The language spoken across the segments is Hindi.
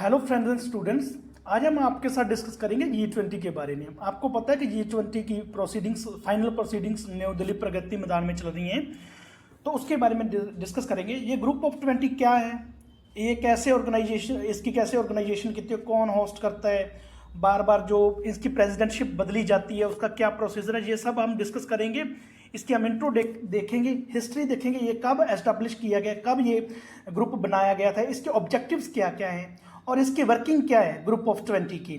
हेलो फ्रेंड्स एंड स्टूडेंट्स, आज हम आपके साथ डिस्कस करेंगे G20 के बारे में। आपको पता है कि G20 की proceedings, final proceedings new Delhi Pragati Maidan में चल रही हैं, तो उसके बारे में डिस्कस करेंगे। ये ग्रुप ऑफ 20 क्या है, ये कैसे ऑर्गेनाइजेशन, इसकी कैसे ऑर्गेनाइजेशन की, कौन होस्ट करता है, बार बार जो इसकी प्रेसिडेंटशिप बदली जाती है उसका क्या प्रोसीजर है, ये सब हम डिस्कस करेंगे। इसकी हम इंट्रो देखेंगे, हिस्ट्री देखेंगे, ये कब एस्टेब्लिश किया गया, कब ये ग्रुप बनाया गया था, इसके ऑब्जेक्टिव्स क्या क्या हैं और इसकी वर्किंग क्या है ग्रुप ऑफ 20 की,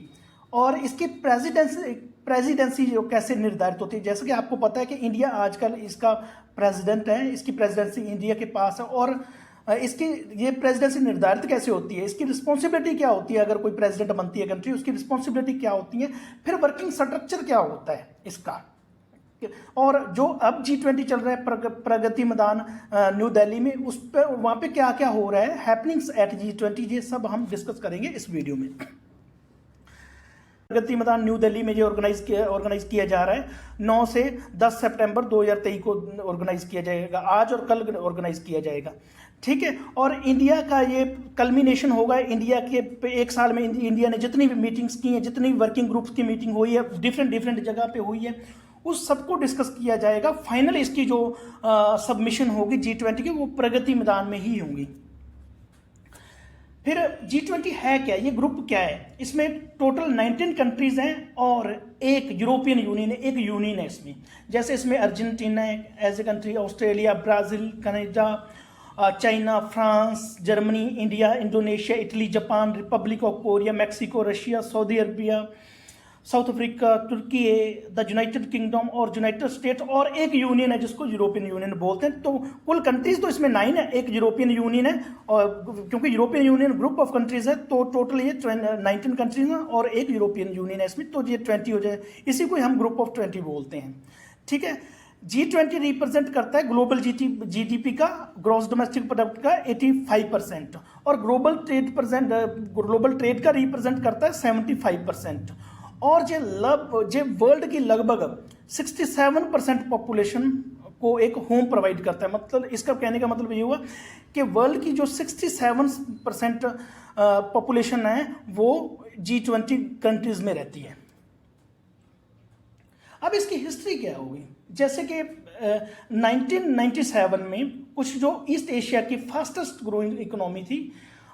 और इसकी प्रेसिडेंसी जो कैसे निर्धारित होती है। जैसे कि आपको पता है कि इंडिया आजकल इसका प्रेसिडेंट है, इसकी प्रेसिडेंसी इंडिया के पास है, और इसकी ये प्रेसिडेंसी निर्धारित कैसे होती है, इसकी रिस्पॉन्सिबिलिटी क्या होती है, अगर कोई प्रेसिडेंट बनती है कंट्री उसकी रिस्पॉन्सिबिलिटी क्या होती है, फिर वर्किंग स्ट्रक्चर क्या होता है इसका। और जो अब G20 चल रहा है प्रगति मैदान न्यू दिल्ली में, उस पर वहाँ पे क्या क्या हो रहा है, हैपनिंग्स एट G20, ये सब हम डिस्कस करेंगे इस वीडियो में। प्रगति मैदान न्यू दिल्ली में ये ऑर्गेनाइज किया जा रहा है। 9 से 10 सितंबर 2023 को ऑर्गेनाइज किया जाएगा, आज और कल ऑर्गेनाइज किया जाएगा, ठीक है। और इंडिया का ये कल्मिनेशन होगा। इंडिया के एक साल में इंडिया ने जितनी भी मीटिंग्स की हैं, जितनी वर्किंग ग्रुप्स की मीटिंग हुई है, डिफरेंट जगह पे हुई है, उस सबको डिस्कस किया जाएगा। फाइनल इसकी जो सबमिशन होगी G20 की, वो प्रगति मैदान में ही होंगी। फिर G20 है क्या, ये ग्रुप क्या है, इसमें टोटल 19 कंट्रीज हैं और एक यूरोपियन यूनियन है, एक यूनियन है इसमें। जैसे इसमें अर्जेंटीना है as a country, Australia, Brazil, Canada, China, France, Germany, India, Indonesia, Italy, Japan, Republic of Korea, Mexico, Russia, Saudi Arabia, South Africa, Turkey, the United Kingdom और यूनाइटेड स्टेट, और एक यूनियन है जिसको यूरोपियन यूनियन बोलते हैं। तो कुल कंट्रीज तो इसमें 9 है, एक यूरोपियन यूनियन है, और क्योंकि European union group of countries है तो टोटल ये 19 कंट्रीज हैं और एक यूरोपियन यूनियन है इसमें, तो ये 20 हो जाए। इसी को हम ग्रुप ऑफ 20 बोलते हैं, ठीक है। G20 रिप्रेजेंट करता है ग्लोबल जीडीपी का, ग्रॉस डोमेस्टिक प्रोडक्ट का 85%, और ग्लोबल ट्रेड का रिप्रेजेंट करता है 75%। और जे वर्ल्ड की लगभग 67% पॉपुलेशन को एक होम प्रोवाइड करता है। मतलब इसका कहने का मतलब ये हुआ कि वर्ल्ड की जो 67% पॉपुलेशन है वो G20 कंट्रीज में रहती है। अब इसकी हिस्ट्री क्या होगी, जैसे कि 1997 में कुछ जो ईस्ट एशिया की फास्टेस्ट ग्रोइंग इकोनॉमी थी,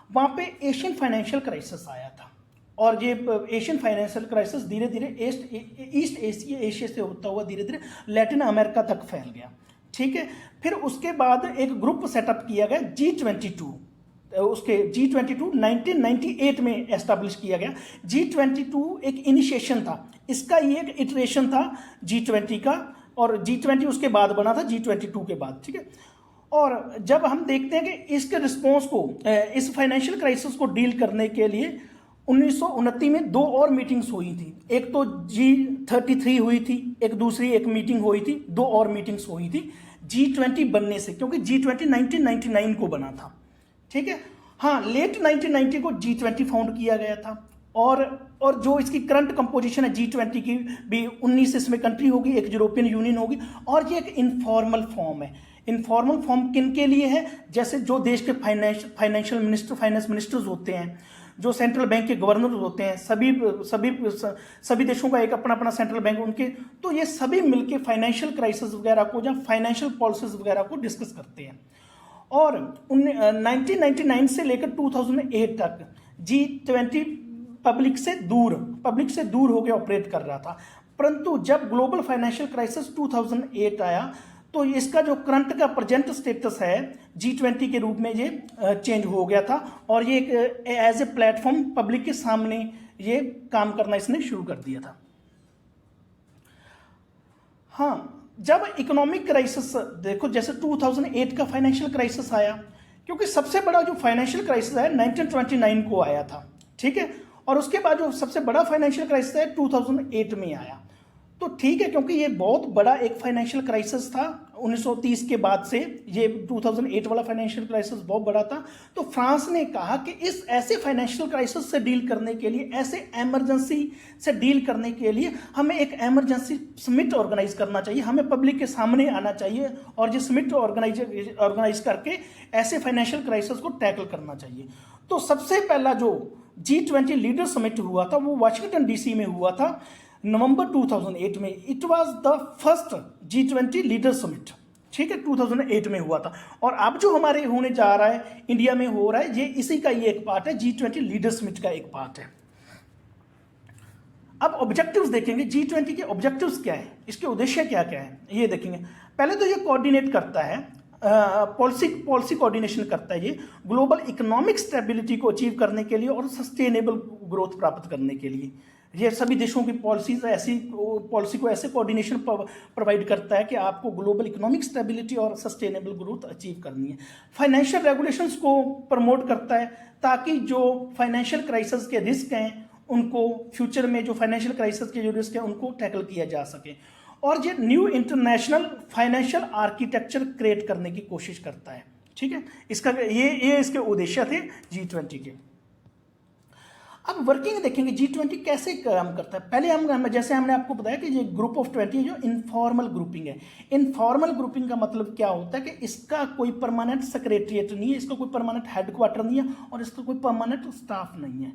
वहाँ पे एशियन फाइनेंशियल क्राइसिस आया था, और ये एशियन फाइनेंशियल क्राइसिस धीरे धीरे ईस्ट एशिया से होता हुआ धीरे धीरे लैटिन अमेरिका तक फैल गया, ठीक है। फिर उसके बाद एक ग्रुप सेटअप किया गया G22, उसके G22 1998 में एस्टेब्लिश किया गया। G22 एक इनिशिएशन था, इसका ये एक इटरेशन था G20 का, और G20 उसके बाद बना था G22 के बाद, ठीक है। और जब हम देखते हैं कि इसके रिस्पॉन्स को, इस फाइनेंशियल क्राइसिस को डील करने के लिए 1929 में 2 और मीटिंग्स हुई थी। एक तो G33 हुई थी, एक दूसरी एक मीटिंग हुई थी, 2 और मीटिंग्स हुई थी G20 बनने से, क्योंकि G20 1999 को बना था, ठीक है। हाँ, लेट 1990 को G20 फाउंड किया गया था, और जो इसकी करंट कंपोजिशन है G20 की भी 19 इसमें कंट्री होगी, एक यूरोपियन यूनियन होगी, और ये एक इनफॉर्मल फॉर्म है। इनफॉर्मल फॉर्म किन के लिए है, जैसे जो देश के फाइनेंस मिनिस्टर्स होते हैं, जो सेंट्रल बैंक के गवर्नर होते हैं, सभी देशों का एक अपना अपना सेंट्रल बैंक उनके, तो ये सभी मिलके फाइनेंशियल क्राइसिस वगैरह को या फाइनेंशियल पॉलिसीज वगैरह को डिस्कस करते हैं। और 1999 से लेकर 2008 तक G20 पब्लिक से दूर होकर ऑपरेट कर रहा था। परंतु जब ग्लोबल फाइनेंशियल क्राइसिस 2008 आया, तो इसका जो करंट का प्रेजेंट स्टेटस है G20 के रूप में ये चेंज हो गया था, और ये एज ए प्लेटफॉर्म पब्लिक के सामने ये काम करना इसने शुरू कर दिया था। हाँ, जब इकोनॉमिक क्राइसिस देखो, जैसे 2008 का फाइनेंशियल क्राइसिस आया, क्योंकि सबसे बड़ा जो फाइनेंशियल क्राइसिस है 1929 को आया था, ठीक है। और उसके बाद जो सबसे बड़ा फाइनेंशियल क्राइसिस है 2008 में आया, तो ठीक है, क्योंकि ये बहुत बड़ा एक फाइनेंशियल क्राइसिस था 1930 के बाद से, ये 2008 वाला फाइनेंशियल क्राइसिस बहुत बड़ा था। तो फ्रांस ने कहा कि इस ऐसे फाइनेंशियल क्राइसिस से डील करने के लिए, ऐसे इमरजेंसी से डील करने के लिए हमें एक इमरजेंसी समिट ऑर्गेनाइज करना चाहिए, हमें पब्लिक के सामने आना चाहिए, और ये समिट ऑर्गेनाइज करके ऐसे फाइनेंशियल क्राइसिस को टैकल करना चाहिए। तो सबसे पहला जो G20 लीडर समिट हुआ था, वो वाशिंगटन डीसी में हुआ था नवंबर 2008 में। It was the first G20 leader summit, ठीक है, 2008 में हुआ था। और अब जो हमारे होने जा रहा है, इंडिया में हो रहा है, ये इसी का ये एक पार्ट है, G20 लीडर समिट का एक पार्ट है। अब ऑब्जेक्टिव्स देखेंगे, G20 के ऑब्जेक्टिव्स क्या है, इसके उद्देश्य क्या क्या है, ये देखेंगे। पहले तो ये कोऑर्डिनेट करता है, पॉलिसी कोऑर्डिनेशन करता है ये ग्लोबल इकोनॉमिक स्टेबिलिटी को अचीव करने के लिए और सस्टेनेबल ग्रोथ प्राप्त करने के लिए। ये सभी देशों की पॉलिसीज ऐसी पॉलिसी को ऐसे कोऑर्डिनेशन प्रोवाइड करता है कि आपको ग्लोबल इकोनॉमिक स्टेबिलिटी और सस्टेनेबल ग्रोथ अचीव करनी है। फाइनेंशियल रेगुलेशंस को प्रमोट करता है ताकि जो फाइनेंशियल क्राइसिस के रिस्क हैं उनको फ्यूचर में, जो फाइनेंशियल क्राइसिस के जो रिस्क है उनको टैकल किया जा सके। और ये new international financial architecture create करने की कोशिश करता है, ठीक है। इसका ये इसके उद्देश्य थे G20 के। अब वर्किंग देखेंगे G20 कैसे काम करता है। पहले हम जैसे हमने आपको बताया कि ये ग्रुप ऑफ 20 जो इनफॉर्मल ग्रुपिंग है। इनफॉर्मल ग्रुपिंग का मतलब क्या होता है कि इसका कोई परमानेंट सेक्रेटरिएट नहीं है, इसका कोई परमानेंट हेडक्वार्टर नहीं है और इसका कोई परमानेंट स्टाफ नहीं है।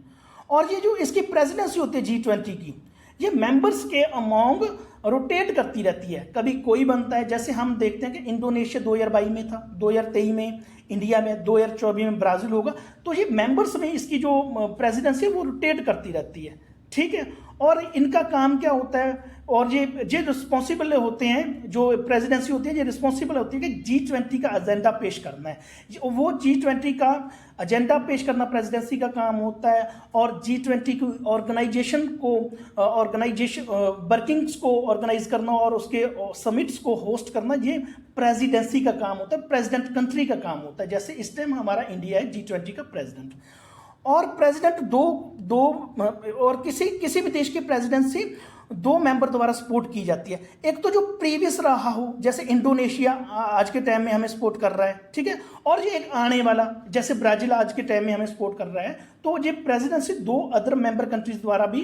और ये जो इसकी प्रेसिडेंसी होती है G20 की, ये मेंबर्स के अमोंग रोटेट करती रहती है। कभी कोई बनता है, जैसे हम देखते हैं कि इंडोनेशिया 2022 में था, 2023 में इंडिया में, 2024 में ब्राज़ील होगा। तो ये मेंबर्स में इसकी जो प्रेसिडेंसी है वो रोटेट करती रहती है, ठीक है। और इनका काम क्या होता है, और ये रिस्पॉन्सिबल होते हैं, जो प्रेसिडेंसी होती है ये रिस्पॉन्सिबल होती है कि G20 का एजेंडा पेश करना है। वो G20 का एजेंडा पेश करना प्रेसिडेंसी का काम होता है। और G20 की ऑर्गेनाइजेशन वर्किंग्स को ऑर्गेनाइज करना और उसके समिट्स को होस्ट करना, ये प्रेसिडेंसी का काम होता है, प्रेसिडेंट कंट्री का काम होता है। जैसे इस टाइम हमारा इंडिया है G20 का प्रेसिडेंट। और प्रेसिडेंट दो और किसी भी देश की प्रेसिडेंसी 2 मेंबर द्वारा सपोर्ट की जाती है। एक तो जो प्रीवियस रहा हो, जैसे इंडोनेशिया आज के टाइम में हमें सपोर्ट कर रहा है, ठीक है। और ये एक आने वाला, जैसे ब्राजील आज के टाइम में हमें सपोर्ट कर रहा है। तो ये प्रेसिडेंसी 2 अदर मेंबर कंट्रीज द्वारा भी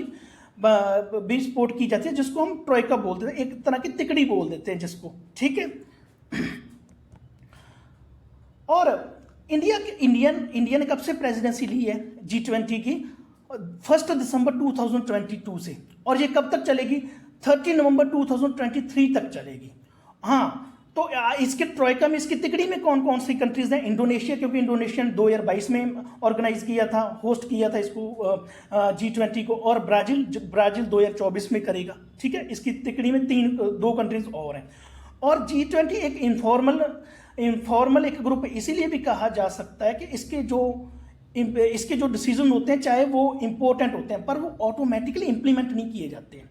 सपोर्ट की जाती है, जिसको हम ट्रोइका बोलते हैं, एक तरह की तिकड़ी बोल देते हैं जिसको, ठीक है। और इंडिया ने कब से प्रेसिडेंसी ली है G20 की? 1 दिसंबर 2022 से। और ये कब तक चलेगी? 30 नवंबर 2023 तक चलेगी। हाँ, तो इसके ट्रोइका में, इसकी तिकड़ी में कौन कौन सी कंट्रीज हैं? इंडोनेशिया, क्योंकि इंडोनेशिया ने 2022 में ऑर्गेनाइज किया था, होस्ट किया था इसको G20 को। और ब्राजील 2024 में करेगा, ठीक है। इसकी तिकड़ी में 2 कंट्रीज और हैं। और G20 एक इनफॉर्मल एक ग्रुप इसीलिए भी कहा जा सकता है कि इसके जो डिसीजन होते हैं, चाहे वो इंपॉर्टेंट होते हैं, पर वो ऑटोमेटिकली इंप्लीमेंट नहीं किए जाते हैं।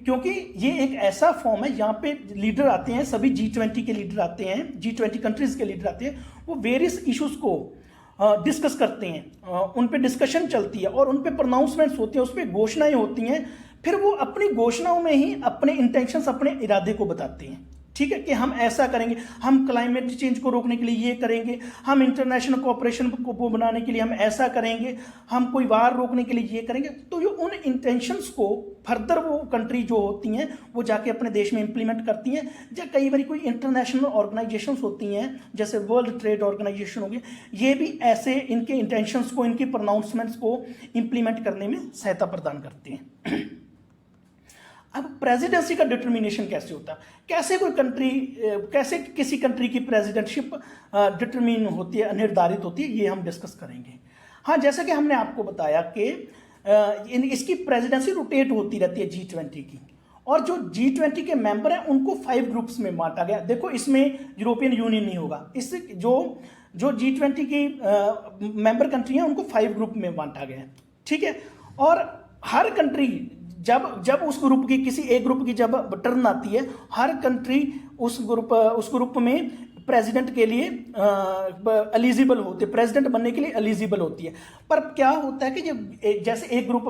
क्योंकि ये एक ऐसा फॉर्म है, यहाँ पे लीडर आते हैं, सभी G20 के लीडर आते हैं, G20 कंट्रीज के लीडर आते हैं। वो वेरियस इश्यूज को डिस्कस करते हैं, उन पे डिस्कशन चलती है और उन पे प्रोनाउंसमेंट्स होती हैं, उस पर घोषणाएं होती हैं। फिर वो अपनी घोषणाओं में ही अपने इंटेंशंस, अपने इरादे को बताते हैं, ठीक है, कि हम ऐसा करेंगे, हम क्लाइमेट चेंज को रोकने के लिए ये करेंगे, हम इंटरनेशनल कोऑपरेशन को बनाने के लिए हम ऐसा करेंगे, हम कोई वार रोकने के लिए ये करेंगे। तो ये उन इंटेंशंस को फर्दर वो कंट्री जो होती हैं वो जाके अपने देश में इंप्लीमेंट करती हैं। या कई बार कोई इंटरनेशनल ऑर्गेनाइजेशंस होती हैं, जैसे वर्ल्ड ट्रेड ऑर्गेनाइजेशन हो गई, ये भी ऐसे इनके इंटेंशंस को, इनकी प्रोनाउंसमेंट्स को इंप्लीमेंट करने में सहायता प्रदान करते हैं। अब प्रेसिडेंसी का डिटर्मिनेशन कैसे होता है, कैसे किसी कंट्री की प्रेसिडेंटशिप डिटरमिन होती है, निर्धारित होती है, ये हम डिस्कस करेंगे। हाँ, जैसा कि हमने आपको बताया कि इसकी प्रेसिडेंसी रोटेट होती रहती है G20 की। और जो G20 के मेंबर हैं उनको 5 ग्रुप्स में बांटा गया। देखो, इसमें यूरोपियन यूनियन नहीं होगा, इससे जो G20 की मेंबर कंट्री हैं उनको 5 ग्रुप में बांटा गया, ठीक है। और हर कंट्री जब उस ग्रुप की, किसी एक ग्रुप की जब टर्न आती है, हर कंट्री उस ग्रुप में प्रेसिडेंट के लिए एलिजिबल होती है, प्रेसिडेंट बनने के लिए एलिजिबल होती है। पर क्या होता है कि जैसे एक ग्रुप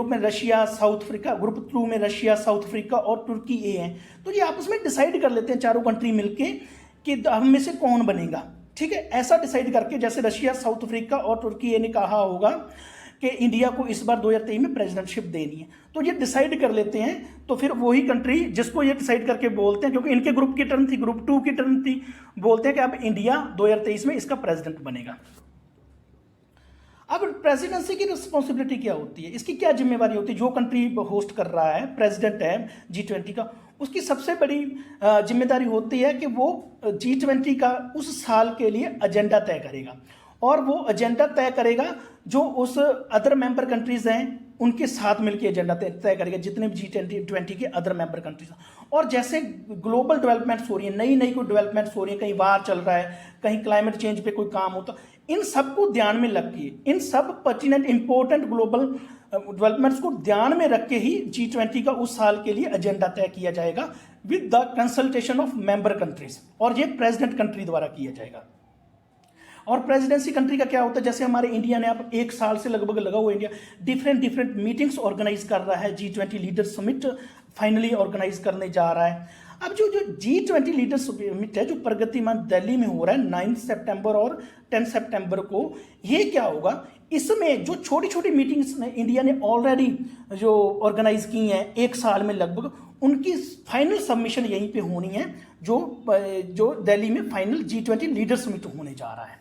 में रशिया, साउथ अफ्रीका, ग्रुप 2 में रशिया, साउथ अफ्रीका और तुर्की ए हैं। तो ये आपस में डिसाइड कर लेते हैं चारों कंट्री मिलके कि हम में से कौन बनेगा, ठीक है। ऐसा डिसाइड करके, जैसे रशिया, साउथ अफ्रीका और तुर्की ए ने कहा होगा कि इंडिया को इस बार 2023 में प्रेसिडेंटशिप देनी है, तो ये डिसाइड कर लेते हैं। तो फिर वही कंट्री जिसको ये डिसाइड करके बोलते हैं, क्योंकि इनके ग्रुप की टर्न थी, ग्रुप 2 की टर्न थी, बोलते हैं कि अब इंडिया 2023 में इसका प्रेसिडेंट बनेगा। अब अब प्रेसिडेंसी की रिस्पॉन्सिबिलिटी क्या होती है, इसकी क्या जिम्मेवारी होती है? जो कंट्री होस्ट कर रहा है, प्रेसिडेंट है G20 का, उसकी सबसे बड़ी जिम्मेदारी होती है कि वो G20 का उस साल के लिए एजेंडा तय करेगा, और वो एजेंडा तय करेगा जो उस अदर मेंबर कंट्रीज हैं उनके साथ मिलकर एजेंडा तय करेगा, जितने भी G20 के अदर मेंबर कंट्रीज। और जैसे ग्लोबल डेवलपमेंट्स हो रही है, नई नई कोई डेवलपमेंट्स हो रही है, कहीं वार चल रहा है, कहीं क्लाइमेट चेंज पे कोई काम होता, इन सबको ध्यान में रख के, इन सब पर्टिनेंट इंपॉर्टेंट ग्लोबल डेवलपमेंट्स को ध्यान में रख के ही G20 का उस साल के लिए एजेंडा तय किया जाएगा with the consultation of member countries, और ये प्रेसिडेंट कंट्री द्वारा किया जाएगा। और प्रेसिडेंसी कंट्री का क्या होता है, जैसे हमारे इंडिया ने अब 1 साल से लगभग लगा हुआ इंडिया डिफरेंट मीटिंग्स ऑर्गेनाइज कर रहा है। G20 leader summit finally organise करने जा रहा है। अब जो G20 लीडर समिट है जो प्रगतिमान दिल्ली में हो रहा है 9 सितंबर और 10 सितंबर को, ये क्या होगा, इसमें जो छोटी छोटी मीटिंग्स इंडिया ने ऑलरेडी जो ऑर्गेनाइज की हैं 1 साल में लगभग, उनकी फाइनल सबमिशन यहीं पे होनी है, जो दिल्ली में फाइनल G20 लीडर समिट होने जा रहा है।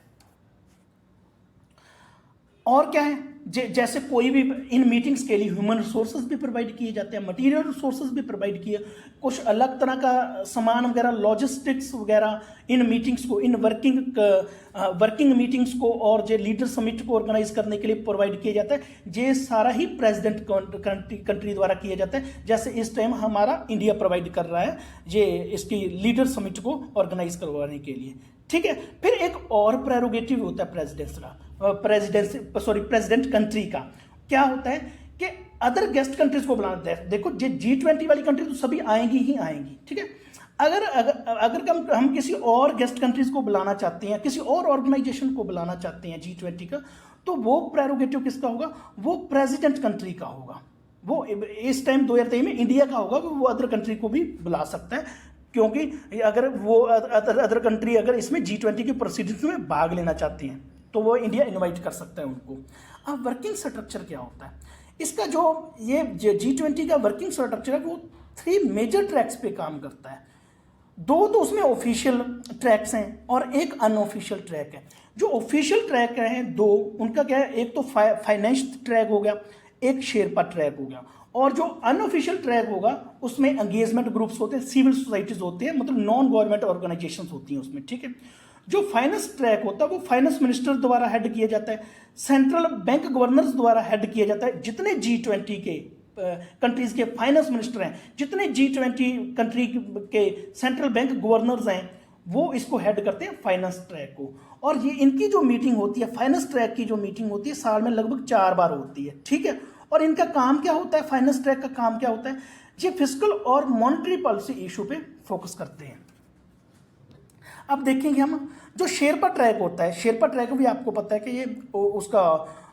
और क्या है, जैसे कोई भी इन मीटिंग्स के लिए ह्यूमन रिसोर्सेज भी प्रोवाइड किए जाते हैं, मटेरियल रिसोर्सेज भी प्रोवाइड किए, कुछ अलग तरह का सामान वगैरह, लॉजिस्टिक्स वगैरह इन मीटिंग्स को, इन वर्किंग मीटिंग्स को और जो लीडर समिट को ऑर्गेनाइज करने के लिए प्रोवाइड किया जाता है, ये सारा ही प्रेसिडेंट कंट्री द्वारा किया जाता है। जैसे इस टाइम हमारा इंडिया प्रोवाइड कर रहा है ये इसकी लीडर समिट को ऑर्गेनाइज करवाने के लिए, ठीक है। फिर एक और प्रेरोगेटिव होता है प्रेसिडेंट कंट्री का, क्या होता है कि अदर गेस्ट कंट्रीज को बुलाना है। देखो ये G20 वाली कंट्री तो सभी आएंगी ही आएंगी, ठीक है। अगर हम किसी और गेस्ट कंट्रीज को बुलाना चाहते हैं, किसी और ऑर्गेनाइजेशन को बुलाना चाहते हैं G20 का, तो वो प्रेरोगेटिव किसका होगा, वो प्रेसिडेंट कंट्री का होगा। वो इस टाइम 2023 में इंडिया का होगा, वो अदर कंट्री को भी बुला सकता है, क्योंकि अगर वो अदर कंट्री अगर इसमें G20 की प्रोसीडिंग्स में भाग लेना चाहती हैं तो वो इंडिया इनवाइट कर सकता है उनको। अब वर्किंग स्ट्रक्चर क्या होता है इसका, जो ये G20 का वर्किंग स्ट्रक्चर है वो 3 मेजर ट्रैक्स पे काम करता है। 2 तो उसमें ऑफिशियल ट्रैक्स हैं और एक अनऑफिशियल ट्रैक है। जो ऑफिशियल ट्रैक हैं 2, उनका क्या है, एक तो फाइनेंस ट्रैक हो गया, एक शेरपा ट्रैक हो गया। और जो अनऑफिशियल ट्रैक होगा उसमें एंगेजमेंट ग्रुप्स होते हैं, सिविल सोसाइटीज होती है, मतलब नॉन गवर्नमेंट ऑर्गेनाइजेशन होती हैं उसमें, ठीक है। जो फाइनेंस ट्रैक होता है वो फाइनेंस मिनिस्टर द्वारा हेड किया जाता है, सेंट्रल बैंक गवर्नर्स द्वारा हेड किया जाता है। जितने G20 के कंट्रीज के फाइनेंस मिनिस्टर हैं, जितने G20 कंट्री के सेंट्रल बैंक गवर्नर्स हैं, वो इसको हेड करते हैं फाइनेंस ट्रैक को। और ये इनकी जो मीटिंग होती है, फाइनेंस ट्रैक की जो मीटिंग होती है, साल में लगभग 4 बार होती है, ठीक है। और इनका काम क्या होता है, फाइनेंस ट्रैक का काम क्या होता है, ये फिस्कल और मॉनेटरी पॉलिसी इशू पे फोकस करते हैं। अब देखेंगे हम जो शेरपा ट्रैक होता है, शेरपा ट्रैक भी आपको पता है कि ये उसका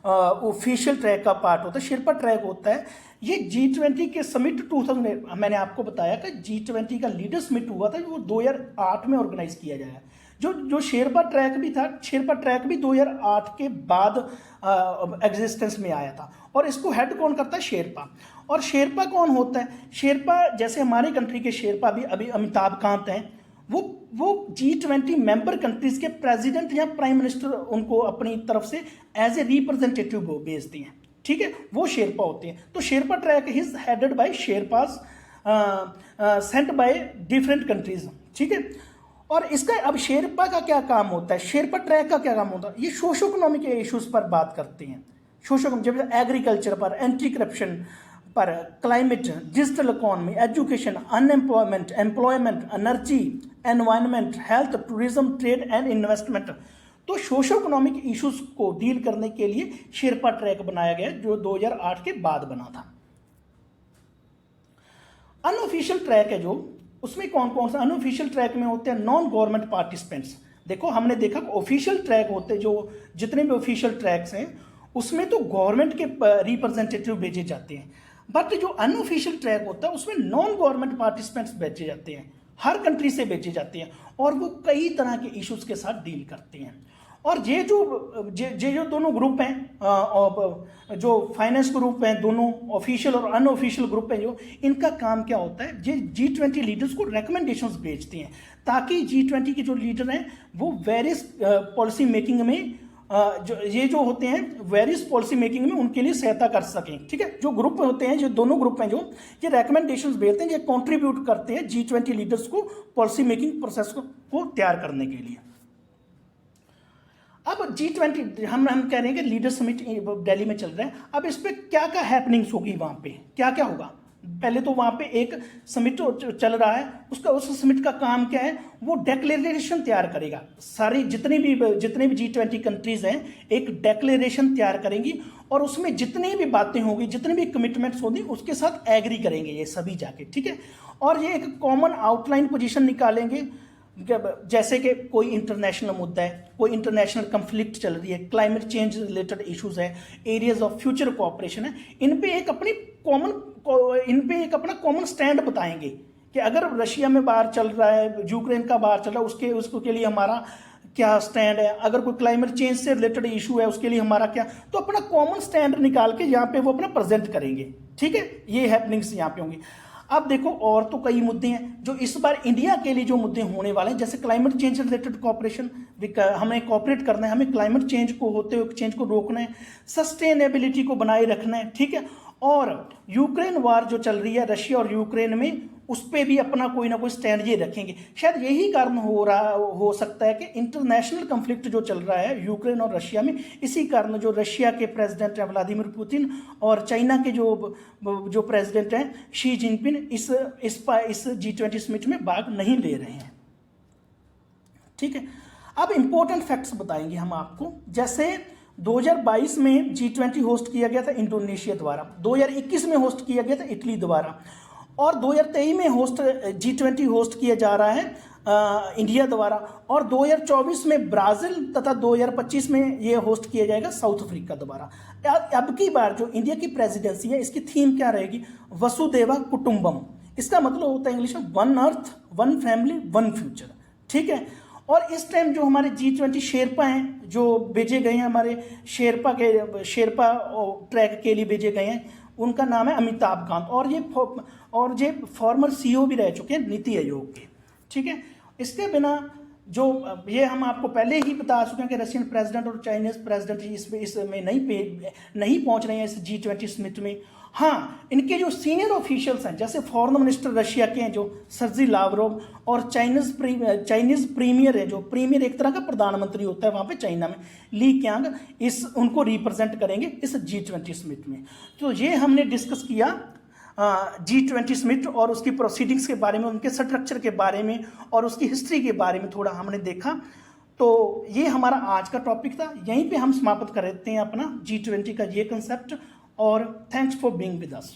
ऑफिशियल ट्रैक का पार्ट होता है। शेरपा ट्रैक होता है ये G20 के समिट 2000, मैंने आपको बताया कि G20 का लीडर समिट हुआ था, वो 2008 में ऑर्गेनाइज किया जाएगा। जो शेरपा ट्रैक भी था, शेरपा ट्रैक भी 2008 के बाद एग्जिस्टेंस में आया था। और इसको हेड कौन करता है, शेरपा। और शेरपा कौन होता है, शेरपा जैसे हमारी कंट्री के शेरपा भी अभी अमिताभ कांत हैं, वो G20 मेंबर कंट्रीज के प्रेसिडेंट या प्राइम मिनिस्टर उनको अपनी तरफ से एज ए रिप्रेजेंटेटिव भेजते हैं, ठीक है, वो शेरपा होते हैं। तो Sherpa track is headed by sherpas sent by different countries, ठीक है। और इसका अब शेरपा का क्या काम होता है, शेरपा ट्रैक का क्या काम होता है, ये सोशो इकोनॉमिक इश्यूज पर बात करते हैं। सोशो जब एग्रीकल्चर पर, एंटी करप्शन पर, climate, digital economy, education, unemployment, employment, energy, environment, health, tourism, trade and investment. तो सोशो इकोनॉमिक इश्यूज को डील करने के लिए शेरपा ट्रैक बनाया गया, जो 2008 के बाद बना था। अनऑफिशियल ट्रैक है जो, उसमें कौन कौन सा अनऑफिशियल ट्रैक में होते हैं, नॉन गवर्नमेंट पार्टिसिपेंट्स। देखो हमने देखा ऑफिशियल ट्रैक होते हैं, जो जितने भी ऑफिशियल ट्रैक्स हैं उसमें तो गवर्नमेंट के रिप्रेजेंटेटिव भेजे जाते हैं, बट जो अनऑफिशियल ट्रैक होता है उसमें नॉन गवर्नमेंट पार्टिसिपेंट्स भेजे जाते हैं, हर कंट्री से भेजे जाते हैं, और वो कई तरह के इश्यूज के साथ डील करते हैं। और ये जो दोनों ग्रुप हैं, जो फाइनेंस ग्रुप हैं, दोनों ऑफिशियल और अनऑफिशियल ग्रुप हैं, जो इनका काम क्या होता है, ये G20 लीडर्स को रिकमेंडेशंस भेजते हैं, ताकि G20 के जो लीडर हैं वो वेरियस पॉलिसी मेकिंग में ये जो होते हैं वेरियस पॉलिसी मेकिंग में उनके लिए सहायता कर सकें, ठीक है। जो ग्रुप होते हैं, जो दोनों ग्रुप हैं, जो ये रिकमेंडेशंस भेजते हैं, ये कंट्रीब्यूट करते हैं G20 लीडर्स को पॉलिसी मेकिंग प्रोसेस को तैयार करने के लिए। अब G20 हम कह रहे हैं कि लीडर समिट दिल्ली में चल रहा है। अब इस पर क्या क्या हैपनिंग्स होगी, वहां पे क्या क्या होगा। पहले तो वहां पे एक समिट चल रहा है, उस समिट का काम क्या है, वो डेक्लेरेशन तैयार करेगा। सारी जितने भी G20 कंट्रीज हैं एक डेक्लेरेशन तैयार करेंगी और उसमें जितनी भी बातें होंगी, जितनी भी कमिटमेंट्स होंगी, उसके साथ एग्री करेंगे ये सभी जाके, ठीक है। और ये एक कॉमन आउटलाइन पोजीशन निकालेंगे, जैसे कि कोई इंटरनेशनल मुद्दा है, कोई इंटरनेशनल कंफ्लिक्ट चल रही है, क्लाइमेट चेंज रिलेटेड इश्यूज है, एरियाज ऑफ फ्यूचर कोऑपरेशन है, इन पे एक अपना कॉमन स्टैंड बताएंगे कि अगर रशिया में बाहर चल रहा है, यूक्रेन का बाहर चल रहा है, उसके लिए हमारा क्या स्टैंड है, अगर कोई क्लाइमेट चेंज से रिलेटेड इशू है उसके लिए हमारा क्या, तो अपना कॉमन स्टैंड निकाल के यहाँ पे वो अपना प्रेजेंट करेंगे, ठीक है। ये हैपनिंग्स यहाँ पे होंगी। अब देखो और तो कई मुद्दे हैं जो इस बार इंडिया के लिए जो मुद्दे होने वाले हैं, जैसे क्लाइमेट चेंज रिलेटेड कॉपरेशन, हमें कॉपरेट करना है, हमें क्लाइमेट चेंज को होते हुए चेंज को रोकना है, सस्टेनेबिलिटी को बनाए रखना है, ठीक है। और यूक्रेन वार जो चल रही है रशिया और यूक्रेन में, उस पर भी अपना कोई ना कोई स्टैंड ये रखेंगे। शायद यही कारण हो सकता है कि इंटरनेशनल कन्फ्लिक्ट जो चल रहा है यूक्रेन और रशिया में, इसी कारण जो रशिया के प्रेसिडेंट हैं व्लादिमीर पुतिन और चाइना के जो प्रेसिडेंट हैं शी जिनपिंग इस G20 समिट में भाग नहीं ले रहे हैं, ठीक है। अब इंपॉर्टेंट फैक्ट्स बताएंगे हम आपको। जैसे 2022 में G20 होस्ट किया गया था इंडोनेशिया द्वारा, 2021 में होस्ट किया गया था इटली द्वारा, और 2023 में G20 होस्ट किया जा रहा है इंडिया द्वारा, और 2024 में ब्राजील तथा 2025 में ये होस्ट किया जाएगा साउथ अफ्रीका द्वारा। अब की बार जो इंडिया की प्रेसिडेंसी है, इसकी थीम क्या रहेगी, वसुदेवा कुटुंबम। इसका मतलब होता है इंग्लिश में one earth, one family, one future, ठीक है। और इस टाइम जो हमारे G20 शेरपा हैं जो भेजे गए हैं, हमारे शेरपा ट्रैक के लिए भेजे गए हैं, उनका नाम है अमिताभ कांत, और ये फॉर्मर CEO भी रह चुके हैं नीति आयोग के, ठीक है। इसके बिना जो ये हम आपको पहले ही बता चुके हैं कि रशियन प्रेसिडेंट और चाइनीज प्रेसिडेंट इसमें नहीं पहुंच रहे हैं इस G20 समिट में। हाँ, इनके जो सीनियर ऑफिशियल्स हैं, जैसे फॉरेन मिनिस्टर रशिया के हैं जो सर्जी लावरोव, और चाइनीज प्रीमियर है, जो प्रीमियर एक तरह का प्रधानमंत्री होता है वहाँ पे चाइना में, ली क्यांग, उनको रिप्रेजेंट करेंगे इस G20 समिट में। तो ये हमने डिस्कस किया G20 समिट और उसकी प्रोसीडिंग्स के बारे में, उनके स्ट्रक्चर के बारे में और उसकी हिस्ट्री के बारे में थोड़ा हमने देखा। तो ये हमारा आज का टॉपिक था, यहीं पे हम समाप्त कर देते हैं अपना G20 का ये कंसेप्ट। और thanks for being with us.